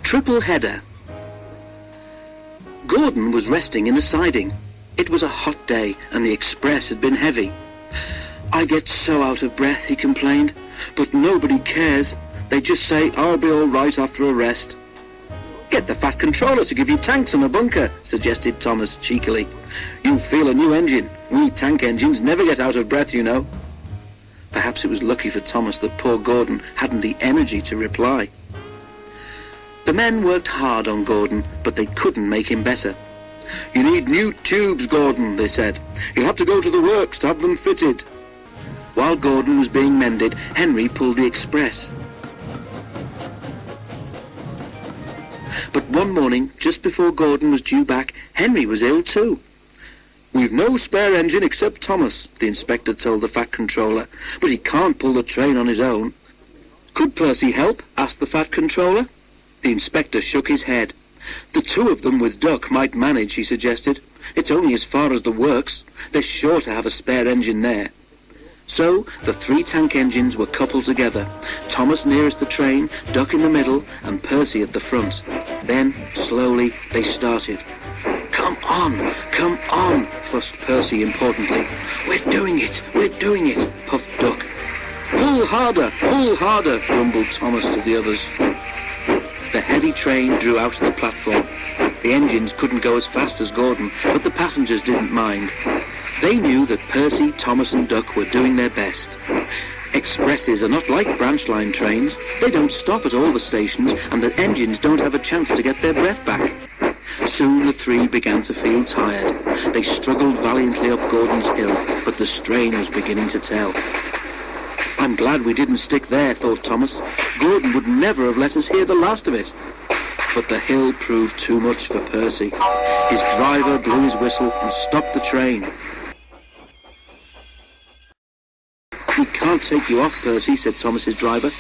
Triple header. Gordon was resting in the siding. It was a hot day and the express had been heavy. "I get so out of breath," he complained, "but nobody cares. They just say I'll be all right after a rest." "Get the Fat Controller to give you tanks and a bunker," suggested Thomas cheekily. "You'll feel a new engine. We tank engines never get out of breath, you know." Perhaps it was lucky for Thomas that poor Gordon hadn't the energy to reply. The men worked hard on Gordon, but they couldn't make him better. "You need new tubes, Gordon," they said. "You'll have to go to the works to have them fitted." While Gordon was being mended, Henry pulled the express. But one morning, just before Gordon was due back, Henry was ill too. "We've no spare engine except Thomas," the inspector told the Fat Controller, "but he can't pull the train on his own." "Could Percy help?" asked the Fat Controller. The inspector shook his head. "The two of them with Duck might manage," he suggested. "It's only as far as the works. They're sure to have a spare engine there." So the three tank engines were coupled together, Thomas nearest the train, Duck in the middle, and Percy at the front. Then, slowly, they started. Come on, fussed Percy importantly. We're doing it, puffed Duck. Pull harder, rumbled Thomas to the others. The heavy train drew out of the platform. The engines couldn't go as fast as Gordon, but the passengers didn't mind. They knew that Percy, Thomas and Duck were doing their best. Expresses are not like branch line trains. They don't stop at all the stations, and the engines don't have a chance to get their breath back. Soon the three began to feel tired. They struggled valiantly up Gordon's hill, but the strain was beginning to tell. "I'm glad we didn't stick there," thought Thomas. "Gordon would never have let us hear the last of it." But the hill proved too much for Percy. His driver blew his whistle and stopped the train. "We can't take you off, Percy," said Thomas's driver.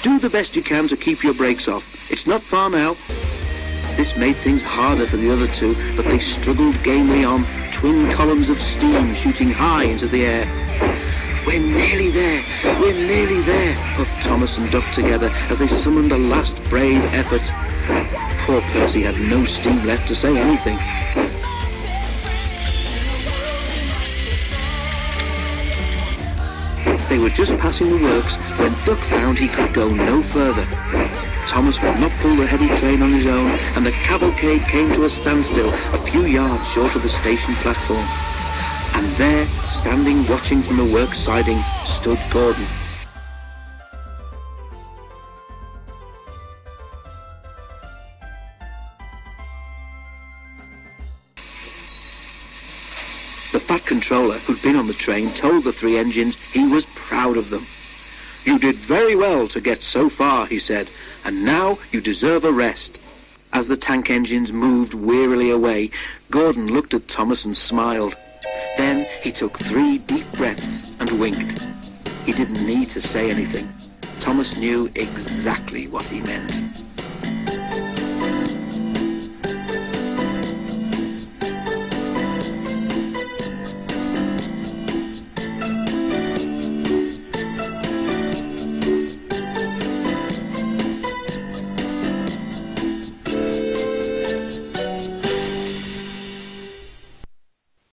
"Do the best you can to keep your brakes off. It's not far now." This made things harder for the other two, but they struggled gamely on, twin columns of steam shooting high into the air. We're nearly there, puffed Thomas and Duck together as they summoned a last brave effort. Poor Percy had no steam left to say anything. They were just passing the works when Duck found he could go no further. Thomas would not pull the heavy train on his own, and the cavalcade came to a standstill a few yards short of the station platform. And there, standing watching from the works siding, stood Gordon. The Fat Controller, who'd been on the train, told the three engines he was proud of them. "You did very well to get so far," he said, "and now you deserve a rest." As the tank engines moved wearily away, Gordon looked at Thomas and smiled. Then he took 3 deep breaths and winked. He didn't need to say anything. Thomas knew exactly what he meant.